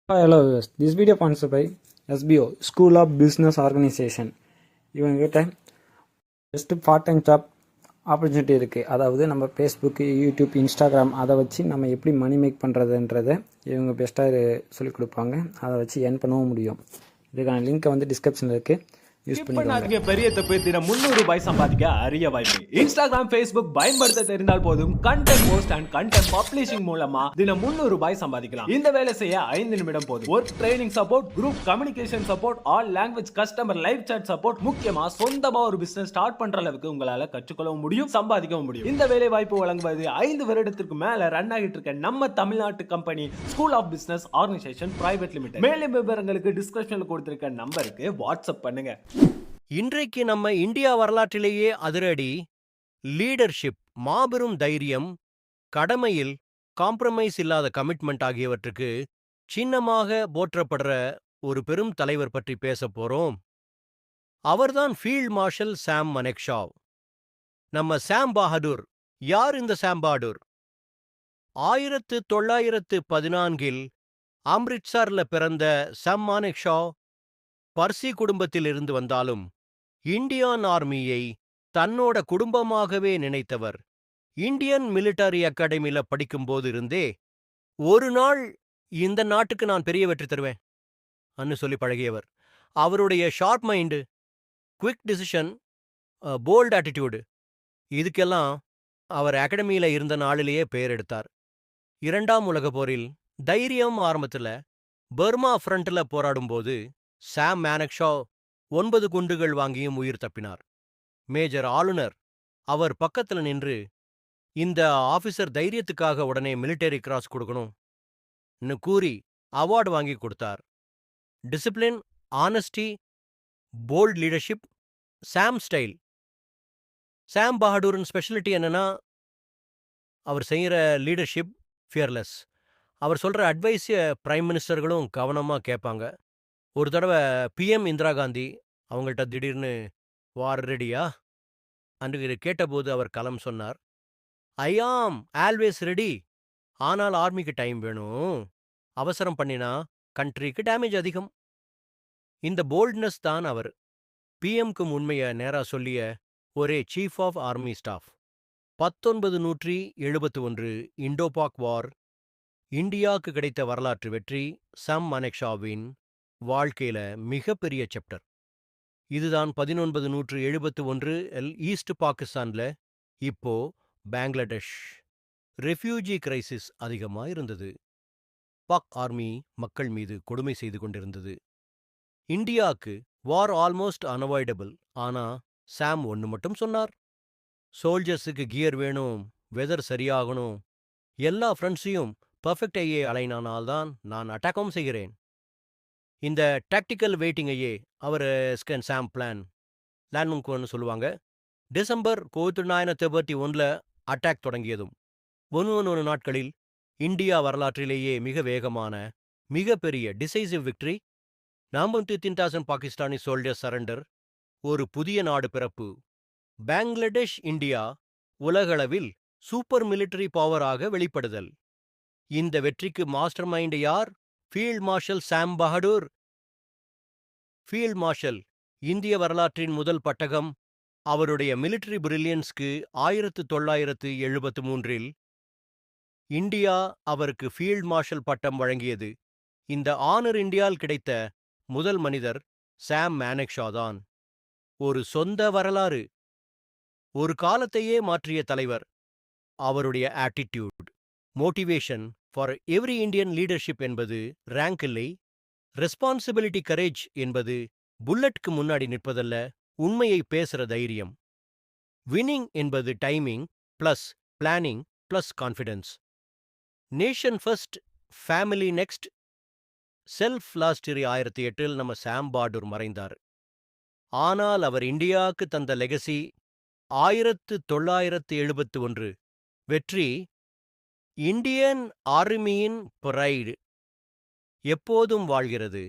Hello viewers. This video sponsored by SBO School of Business Organization. இவங்ககிட்ட best part time job opportunity இருக்குது. அதாவது நம்ம Facebook, YouTube, Instagram அதை வச்சு நம்ம எப்படி மணி மேக் பண்ணுறதுன்றதை இவங்க பெஸ்ட்டாக சொல்லிக் கொடுப்பாங்க. அதை வச்சு ஏர்ன் பண்ணவும் முடியும். இதுக்கான லிங்க்கை வந்து டிஸ்கிரிப்ஷனில் இருக்குது. பெரிய தப்பு. தினம் 300 ரூபாய் சம்பாதிக்க அரிய வாய்ப்பு. இன்ஸ்டாகிராம், ஃபேஸ்புக் பயன்படுத்த தெரிந்தால் போதும் content post and content publishing மூலமா தினம் 300 ரூபாய் சம்பாதிக்கலாம். இந்த வேலை செய்ய 5 நிமிடம் போதும். Work training support, group communication support, all language customer live chat support, முக்கியமா சொந்தமா ஒரு பிசினஸ் ஸ்டார்ட் பண்ற அளவுக்கு உங்களால கற்றுக்கொள்ளவும் முடியும், சம்பாதிக்கவும் முடியும். இந்த வேலை வாய்ப்பு வழங்குவது 5 வருடத்திற்கு மேல ரன் ஆகிட்டு இருக்க நம்ம தமிழ்நாட்டு company school of business organisation private limited. மேலும் விவரங்களுக்கு டிஸ்கிரிப்ஷன்ல கொடுத்திருக்க நம்பருக்கு வாட்ஸ்அப் பண்ணுங்க. இன்றைக்கு நம்ம இந்தியா வரலாற்றிலேயே அதிரடி, லீடர்ஷிப், மாபெரும் தைரியம், கடமையில் காம்ப்ரமைஸ் இல்லாத கமிட்மெண்ட் ஆகியவற்றுக்கு சின்னமாக போற்றப்படுற ஒரு பெரும் தலைவர் பற்றி பேச போறோம். அவர்தான் ஃபீல்ட் மார்ஷல் சாம் மனெக்ஷாவ். நம்ம சாம் பஹாதுர். யார் இந்த சாம் பஹாதுர்? 1914 அம்ரிட்சர்ல பிறந்த சாம் மனெக்ஷாவ் பர்சி குடும்பத்தில் இருந்து வந்தாலும் இந்தியன் ஆர்மியை தன்னோட குடும்பமாகவே நினைத்தவர். இந்தியன் மிலிட்டரி அகாடமியில படிக்கும்போது இருந்தே ஒரு நாள் இந்த நாட்டுக்கு நான் பெரிய வெற்றி தருவேன் அன்னு சொல்லி பழகியவர். அவருடைய sharp mind, quick decision, bold attitude, இதுக்கெல்லாம் அவர் அகாடமியில இருந்த நாளிலேயே பெயர் எடுத்தார். 2ஆம் உலக போரில் தைரியம் ஆரம்பத்தில் பர்மா ஃப்ரண்ட்ல போராடும்போது சாம் மனெக்ஷாவ் 9 குண்டுகள் வாங்கியும் உயிர் தப்பினார். மேஜர் ஆளுநர் அவர் பக்கத்துல நின்று இந்த ஆபீசர் தைரியத்துக்காக உடனே மிலிட்டரி கிராஸ் கொடுக்கணும் கூறி அவார்டு வாங்கி கொடுத்தார். டிசிப்ளின், ஆனஸ்டி, போல்ட் லீடர்ஷிப், சாம் ஸ்டைல். சாம் பஹாதுரின் ஸ்பெஷாலிட்டி என்னன்னா, அவர் செய்கிற லீடர்ஷிப் ஃபியர்லெஸ். அவர் சொல்ற அட்வைஸை பிரைம் மினிஸ்டர்களும் கவனமா கேட்பாங்க. ஒரு தடவை PM இந்திரா காந்தி அவங்கள்ட்ட திடீர்னு வார் ரெடியா அன்று கேட்டபோது அவர் களம் சொன்னார், ஐ ஆம் ஆல்வேஸ் ரெடி, ஆனால் ஆர்மிக்கு டைம் வேணும், அவசரம் பண்ணினா கண்ட்ரிக்கு டேமேஜ் அதிகம். இந்த போல்ட்னஸ் தான் அவர் PMக்கு உண்மையை நேரா சொல்லிய ஒரே சீஃப் ஆஃப் ஆர்மி ஸ்டாஃப். 1971 இண்டோபாக் வார் இந்தியாவுக்கு கிடைத்த வரலாற்று வெற்றி சாம் மனெக்ஷாவின் வாழ்க்கையில மிகப்பெரிய சாப்டர். இதுதான் 1971 ஈஸ்ட் பாகிஸ்தான்ல, இப்போ பங்களாதேஷ், ரெஃப்யூஜி கிரைசிஸ் அதிகமா இருந்தது. பாக் ஆர்மி மக்கள் மீது கொடுமை செய்து கொண்டிருந்தது. இந்தியாவுக்கு வார் ஆல்மோஸ்ட் அன்அவாய்டபிள். ஆனா சாம் ஒன்று மட்டும் சொன்னார், சோல்ஜர்ஸுக்கு கியர் வேணும், வெதர் சரியாகணும், எல்லா ஃப்ரெண்ட்ஸையும் பர்ஃபெக்ட் ஐயே அலைனால்தான் நான் அட்டாக்கவும் செய்கிறேன். இந்த டாக்டிக்கல் வெயிட்டிங்கையே அவர் சாம் பிளான் லேண்ட்முக்குன்னு சொல்லுவாங்க. டிசம்பர் 1931 அட்டாக் தொடங்கியதும் 11 நாட்களில் இந்தியா வரலாற்றிலேயே மிக வேகமான, மிகப்பெரிய decisive victory. 43,000 Pakistani soldiers surrender. ஒரு புதிய நாடு பிறப்பு. பங்களாதேஷ் இந்தியா உலகளவில் சூப்பர் மிலிட்டரி பவராக வெளிப்படுதல். இந்த வெற்றிக்கு மாஸ்டர் மைண்ட் யார்? ஃபீல்ட் மார்ஷல் சாம் பஹாதுர். ஃபீல்ட் மார்ஷல் இந்திய வரலாற்றின் முதல் பட்டகம். அவருடைய மிலிட்டரி பிரில்லியன்ஸ்க்கு 1973 இந்தியா அவருக்கு ஃபீல்ட் மார்ஷல் பட்டம் வழங்கியது. இந்த ஆனர் இந்தியாவில் கிடைத்த முதல் மனிதர் சாம் மனெக்ஷா தான். ஒரு சொந்த வரலாறு, ஒரு காலத்தையே மாற்றிய தலைவர். அவருடைய attitude, motivation for every Indian leadership என்பது ரேங்க் இல்லை. ரெஸ்பான்சிபிலிட்டி கரேஜ் என்பது புல்லட்க்கு முன்னாடி நிற்பதல்ல, உண்மையை பேசுற தைரியம். வின்னிங் என்பது timing plus planning plus confidence. Nation first, family next. Self last year 2008 நம்ம சாம் பஹாதுர் மறைந்தார். ஆனால் அவர் இந்தியாவுக்கு தந்த லெகசி 1971 வெற்றி, இந்தியன் ஆர்மியின் பிரைடு எப்போதும் வாழ்கிறது.